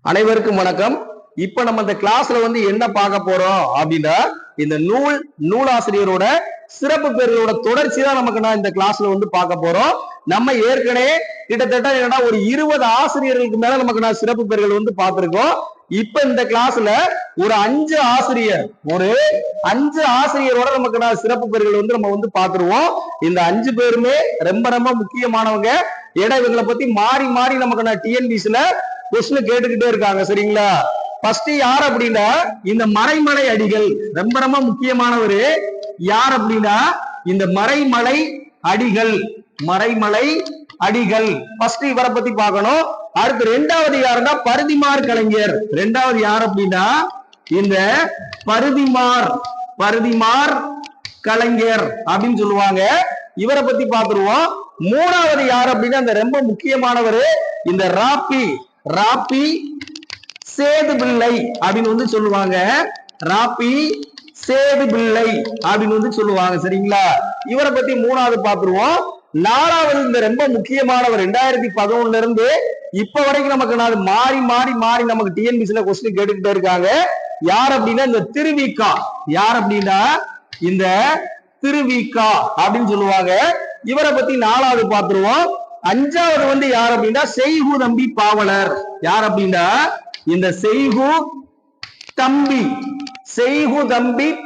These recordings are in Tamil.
அனைவருக்கும் வணக்கம். இப்ப நம்ம இந்த கிளாஸ்ல என்ன பார்க்க போறோம் அப்படின்னா, இந்த நூலாசிரியரோட சிறப்பு பெயர்களோட தொடர்ச்சி தான் நமக்கு நான் இந்த கிளாஸ்ல பார்க்க போறோம். நம்ம ஏற்கனவே கிட்டத்தட்ட ஒரு 20 ஆசிரியர்களுக்கு மேல நமக்கு நான் சிறப்பு பெயர்கள் பார்த்திருக்கோம். இப்ப இந்த கிளாஸ்ல ஒரு 5 ஆசிரியரோட நமக்கு நான் சிறப்பு பெயர்கள் நம்ம பார்த்துருவோம். இந்த 5 பேருமே ரொம்ப ரொம்ப முக்கியமானவங்க. இவங்களை பத்தி மாறி மாறி நமக்கு நான் டிஎன்பிசில கொஸ்டின் கேட்டுக்கிட்டே இருக்காங்க. சரிங்களா? ஃபர்ஸ்ட் யார் அப்படின்னா, இந்த மறைமலை அடிகள் ரொம்ப ரொம்ப முக்கியமானவரு. யார் அப்படின்னா, இந்த மறைமலை அடிகள் ஃபர்ஸ்ட் இவரை பத்தி பார்க்கணும். அடுத்து ரெண்டாவது யாருன்னா பருதிமார் கலைஞர். ரெண்டாவது யார் அப்படின்னா இந்த பருதிமார் கலைஞர் அப்படின்னு சொல்லுவாங்க. இவரை பத்தி பார்த்துருவோம். மூணாவது யார் அப்படின்னா இந்த ரொம்ப முக்கியமானவர் இந்த ராப்பி சேது பிள்ளை அப்படின்னு சொல்லுவாங்க. ராப்பி சேது பிள்ளை அப்படின்னு சொல்லுவாங்க. சரிங்களா? இவரை பத்தி மூணாவது பார்த்துருவோம். நாலாவது இந்த ரொம்ப முக்கியமானவர் 2011 இருந்து இப்ப வரைக்கும் நமக்கு மாறி நமக்கு டிஎன்பிசில கொஸ்டின் கேட்டுக்கிட்டே இருக்காங்க. யார் அப்படின்னா இந்த திருவிக்கா. யார் அப்படின்னா இந்த திருவிக்கா அப்படின்னு சொல்லுவாங்க. இவரை பத்தி நாலாவது பார்த்துருவோம். அஞ்சாவது யார் அப்படின்னா செய்கு தம்பி பாவலர். யார் அப்படின்னா இந்த செய்கு தம்பி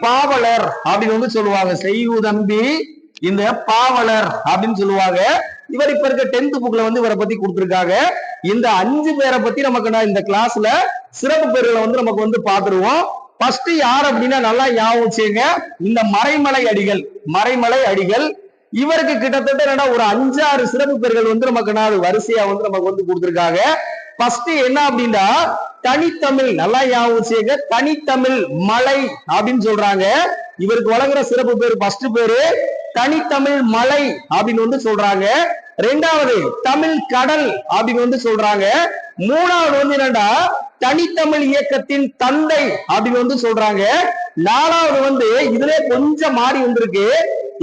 பாவலர் அப்படின்னு சொல்லுவாங்க. செய்கு தம்பி இந்த பாவலர் அப்படின்னு சொல்லுவாங்க. இவர் இப்ப இருக்க 10th புக்ல இவரை பத்தி கொடுத்திருக்காங்க. இந்த 5 பேரை பத்தி நமக்கு நான் இந்த கிளாஸ்ல சிறப்பு பெயர்களை நமக்கு பார்த்துருவோம். ஃபர்ஸ்ட் யார் அப்படின்னா நல்லா ஞாபகம் வச்சுங்க, இந்த மறைமலை அடிகள். இவருக்கு கிட்டத்தட்ட ஒரு 5-6 சிறப்பு பெயர்கள் நமக்கு வரிசையா நமக்கு கொடுத்திருக்காங்க. ஃபர்ஸ்ட் என்ன அப்படின்னா தனித்தமிழ். நல்லா ஞாபகம் வச்சுங்க, தனித்தமிழ் மலை அப்படின்னு சொல்றாங்க. இவருக்கு வழங்குற சிறப்பு பேர் ஃபர்ஸ்ட் பேரு தனித்தமிழ் மலை அப்படின்னு சொல்றாங்க. ரெண்டாவது தமிழ் கடல் அப்படின்னு சொல்றாங்க. மூணாவது என்னடா தனித்தமிழ் இயக்கத்தின் தந்தை அப்படின்னு சொல்றாங்க. நாலாவது இதுல கொஞ்சம் மாறி வந்திருக்கு.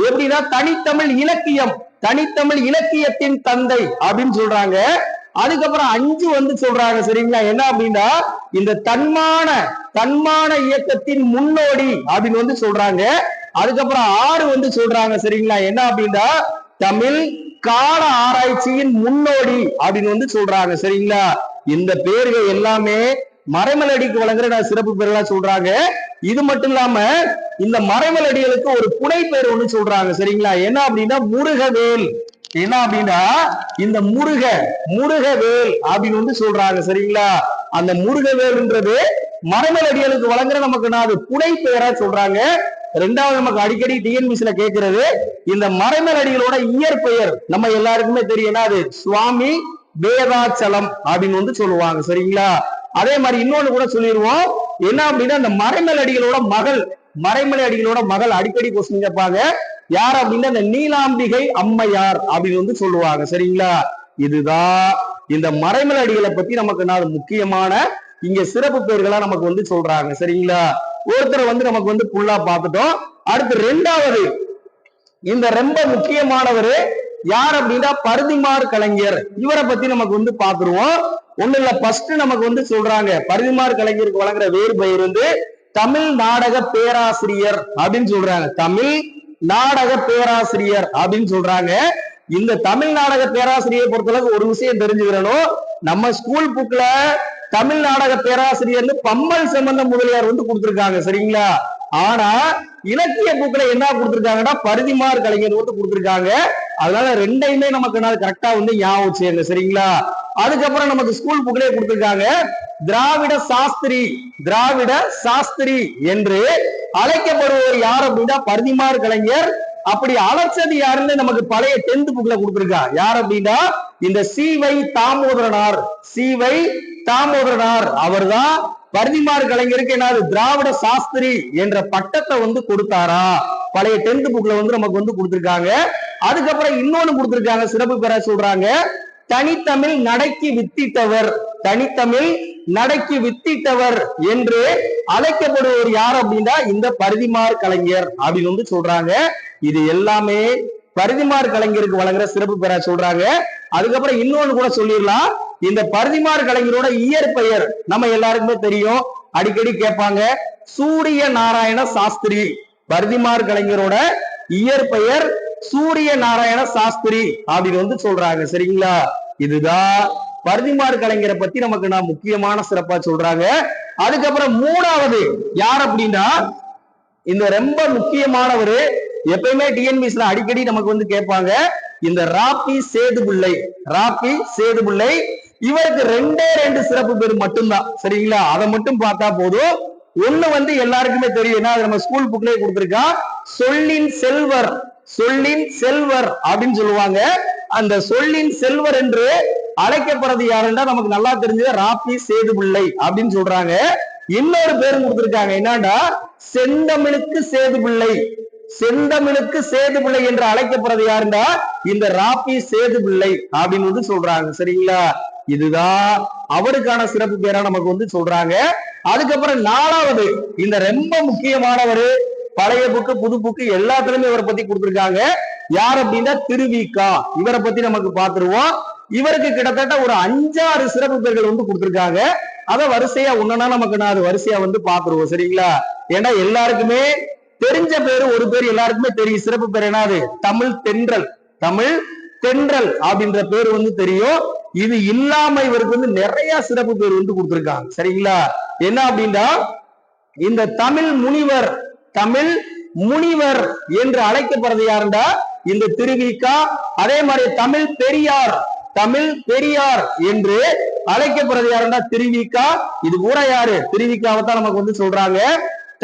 எப்படின்னா தனித்தமிழ் இலக்கியத்தின் தந்தை அப்படின்னு சொல்றாங்க. அதுக்கப்புறம் 5 சொல்றாங்க. சரிங்களா? என்ன அப்படின்னா இந்த தன்மான இயக்கத்தின் முன்னோடி அப்படின்னு சொல்றாங்க. அதுக்கப்புறம் 6 சொல்றாங்க. சரிங்களா? என்ன அப்படின்னா தமிழ் கால ஆராய்ச்சியின் முன்னோடி அப்படின்னு சொல்றாங்க. சரிங்களா? இந்த பேர்கள் எல்லாமே மறைமலடிக்கு வழங்குற சிறப்பு பேர்களா சொல்றாங்க. இது மட்டும் இல்லாம இந்த மறைமலடிகளுக்கு ஒரு புனை பேர் சொல்றாங்க. சரிங்களா? என்ன அப்படின்னா முருகவேல். என்ன அப்படின்னா இந்த முருகவேல் அப்படின்னு சொல்றாங்க. சரிங்களா? அந்த முருகவேல்ன்றது மறைமலடிகளுக்கு வழங்குற நமக்கு புனை பெயரா சொல்றாங்க. ரெண்டாவது நமக்கு அடிக்கடி டிஎன்பிசில கேட்கிறது இந்த மறைமலடிகளோட இயற்பெயர் நம்ம எல்லாருக்குமே தெரியும். அது சுவாமி வேதாச்சலம் அப்படின்னு சொல்லுவாங்க. சரிங்களா? அதே மாதிரி இன்னொன்னு கூட சொல்லிடுவோம். என்ன அப்படின்னா இந்த மறைமலை அடிகளோட மகள் அடிக்கடி கொஸ்டின் கேட்பாங்க. யார் அப்படின்னா இந்த நீலாம்பிகை அம்மையார் அப்படின்னு சொல்லுவாங்க. சரிங்களா? இதுதான் இந்த மறைமலை அடிகளை பத்தி நமக்கு முக்கியமான இங்க சிறப்பு பெயர்களா நமக்கு சொல்றாங்க. சரிங்களா? ஒருத்தர் நமக்கு புல்லா பார்த்துட்டோம். அடுத்து ரெண்டாவது இந்த ரொம்ப முக்கியமானவர் யார் அப்படின்னா பருதிமார் கலைஞர். இவரை பத்தி நமக்கு பார்த்துருவோம். ஒண்ணு இல்ல, ஃபர்ஸ்ட் நமக்கு சொல்றாங்க பருதிமார் கலைஞருக்கு வழங்குற வேறு பெயர் தமிழ் நாடக பேராசிரியர் அப்படின்னு சொல்றாங்க. தமிழ் நாடக பேராசிரியர் அப்படின்னு சொல்றாங்க. இந்த தமிழ் நாடக பேராசிரியர் பொறுத்தளவுக்கு ஒரு விஷயம் தெரிஞ்சுக்கிறணும். நம்ம ஸ்கூல் புக்ல தமிழ் நாடக பேராசிரியர் பம்மல் சம்பந்த முதலியார் கொடுத்திருக்காங்க. சரிங்களா? ஆனா இலக்கிய புக்ல என்ன கொடுத்திருக்காங்கன்னா பருதிமார் கலைஞர் கொடுத்திருக்காங்க. அதனால ரெண்டையுமே நமக்கு கரெக்டா ஞாபகம் வச்சுங்க. சரிங்களா? அதுக்கப்புறம் நமக்கு ஸ்கூல் புக்லயே கொடுத்திருக்காங்க திராவிட சாஸ்திரி என்று அழைக்கப்படுவர் யார் அப்படின்னா பருதிமார் கலைஞர். அப்படி அழைச்சது யாருன்னு நமக்கு பழைய 10th புக்ல கொடுத்திருக்கா. யார் அப்படின்னா இந்த சீவை தாமோதரனார் அவர்தான் பருதிமார் கலைஞருக்கு என்ன திராவிட சாஸ்திரி என்ற பட்டத்தை கொடுத்தாரா. பழைய 10th புக்ல நமக்கு கொடுத்திருக்காங்க. அதுக்கப்புறம் இன்னொன்னு கொடுத்திருக்காங்க சிறப்பு பெற சொல்றாங்க தனித்தமிழ் நடைக்கு வித்திட்டவர் என்று அழைக்கப்படுவர் யார் அப்படின்னா இந்த பருதிமார் கலைஞர் அப்படின்னு சொல்றாங்க. இது எல்லாமே பருதிமார் கலைஞருக்கு வழங்குற சிறப்பு பெற சொல்றாங்க. அதுக்கப்புறம் இன்னொன்னு கூட சொல்லிடலாம், இந்த பரிதிமாறு கலைஞரோட இயற்பெயர் நம்ம எல்லாருக்குமே தெரியும், அடிக்கடி கேட்பாங்க, சூரிய நாராயண சாஸ்திரி. பரிதிமாறு கலைஞரோட இயற்பெயர் சூரிய நாராயண சாஸ்திரி அப்படின்னு சொல்றாங்க. சரிங்களா? இதுதான் பரிதிமாறு கலைஞரை பத்தி நமக்கு நான் முக்கியமான சிறப்பா சொல்றாங்க. அதுக்கப்புறம் மூணாவது யார் அப்படின்னா, இந்த ரொம்ப முக்கியமானவர், எப்பயுமே டிஎன்பிஎஸ்ல அடிக்கடி நமக்கு கேட்பாங்க, இந்த ராபி சேதுபிள்ளை. ராபி சேதுபிள்ளை இவருக்கு ரெண்டே சிறப்பு பேர் மட்டும்தான். சரிங்களா? அதை மட்டும் பார்த்தா போதும். ஒண்ணு எல்லாருக்குமே தெரியும், நம்ம ஸ்கூல் புக்லயே கொடுத்திருக்கா, சொல்லின் செல்வர். சொல்லின் செல்வர் அப்படின்னு சொல்லுவாங்க. அந்த சொல்லின் செல்வர் என்று அழைக்கப்படுறது யாருன்னா நமக்கு நல்லா தெரிஞ்சது ராபி சேதுபிள்ளை அப்படின்னு சொல்றாங்க. இன்னொரு பேரும் கொடுத்திருக்காங்க, என்னன்னா செந்தமிழுக்கு சேதுபிள்ளை. செந்தமிழுக்கு சேதுபிள்ளை என்று அழைக்கப்படுறது யாருன்னா இந்த ராபி சேதுபிள்ளை அப்படின்னு சொல்றாங்க. சரிங்களா? இதுதான் அவருக்கான சிறப்பு பேரா நமக்கு சொல்றாங்க. அதுக்கப்புறம் நாலாவது, இந்த ரொம்ப முக்கியமானவர், பழைய புக்கு புது புக்கு எல்லாத்துலயுமே இவரை பத்தி கொடுத்திருக்காங்க. யார் அப்படின்னா திருவிக்கா. இவரை பத்தி நமக்கு பார்த்துருவோம். இவருக்கு கிட்டத்தட்ட ஒரு 5-6 சிறப்பு பேர்கள் கொடுத்திருக்காங்க. அத வரிசையா ஒண்ணுன்னா நமக்கு அது வரிசையா பாத்துருவோம். சரிங்களா? ஏன்னா எல்லாருக்குமே தெரிஞ்ச பேரு ஒரு பேர் எல்லாருக்குமே தெரியும். சிறப்பு பேர் என்னது? தமிழ் தென்றல். தமிழ் தென்றல் அப்படின்ற பேர் தெரியும். இது இல்லாம இவருக்கு நிறைய சிறப்பு பேர் கொடுத்திருக்காங்க. சரிங்களா? என்ன அப்படின்னா, இந்த தமிழ் முனிவர், தமிழ் முனிவர் என்று அழைக்கப்படுறது யாருண்டா இந்த திருவிக்கா. அதே மாதிரி தமிழ் பெரியார், தமிழ் பெரியார் என்று அழைக்கப்படுறது யாருன்னா திருவிக்கா. இது கூட யாரு? திருவிக்காவை தான் நமக்கு சொல்றாங்க.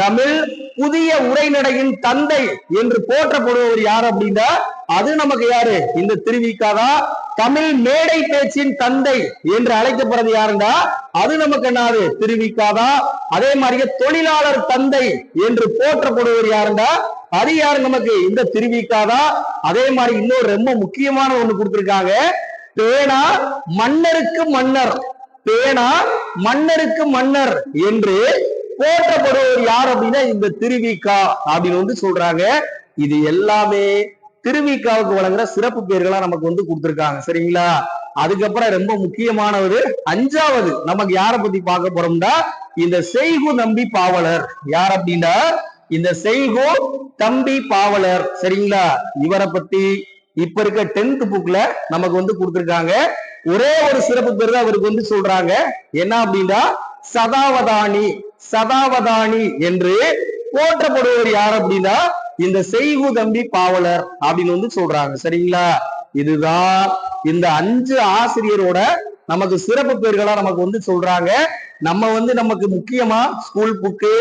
தமிழ் புதிய உரைநடையின் தந்தை என்று போற்றப்படுபவர் யார் அப்படின்னா அது நமக்கு யாரு? இந்த திருவிக்காதான். தமிழ் மேடை பேச்சின் தந்தை என்று அழைக்கப்படுறது யாருன்னா அது நமக்கு என்னது? திருவிக்காதான். அதே மாதிரியே தொழிலாளர் தந்தை என்று போற்றப்படுவர் யாருன்னா அது யாரு? நமக்கு இந்த திருவிக்காதான். அதே மாதிரி இன்னொரு ரொம்ப முக்கியமான ஒண்ணு கொடுத்திருக்காங்க, பேனா மன்னருக்கு மன்னர். பேனா மன்னருக்கு மன்னர் என்று போற்றப்படுவர் யார் அப்படின்னா இந்த திருவிக்கா அப்படின்னு சொல்றாங்க. இது எல்லாமே திருவிக்காவுக்கு வழங்குற சிறப்பு பேர்களா நமக்கு கொடுத்திருக்காங்க. சரிங்களா? அதுக்கப்புறம் ரொம்ப முக்கியமானவர், 5வது நமக்கு யாரை பத்தி பார்க்க போறோம்னா இந்த செய்கு நம்பி பாவலர். யார் அப்படின்னா இந்த செய்கு தம்பி பாவலர். சரிங்களா? இவரை பத்தி இப்ப இருக்க 10th புக்ல நமக்கு கொடுத்திருக்காங்க. ஒரே ஒரு சிறப்பு பேர் தான் அவருக்கு சொல்றாங்க, என்ன அப்படின்னா சதாவதானி. சதாவதானி என்று போற்றப்படுவர் யார் அப்படின்னா இந்த செய்கு தம்பி பாவலர் அப்படின்னு சொல்றாங்க. சரிங்களா? இதுதான் இந்த 5 ஆசிரியரோட நமக்கு சிறப்பு பேர்களா நமக்கு சொல்றாங்க. நம்ம நமக்கு முக்கியமா ஸ்கூல் புக்கு,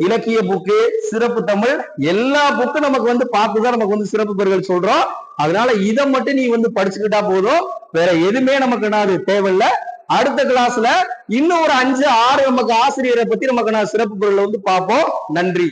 இலக்கிய புக்கு, சிறப்பு தமிழ் எல்லா புக்கு நமக்கு பார்த்துதான் நமக்கு சிறப்பு பேர்கள் சொல்றோம். அதனால இதை மட்டும் நீ படிச்சுக்கிட்டா போதும், வேற எதுவுமே நமக்கு தேவையில்லை. அடுத்த கிளாஸ்ல இன்னும் ஒரு 5-6 நமக்கு ஆசிரியரை பத்தி நமக்கு சிறப்பு பேர்களை பார்ப்போம். நன்றி.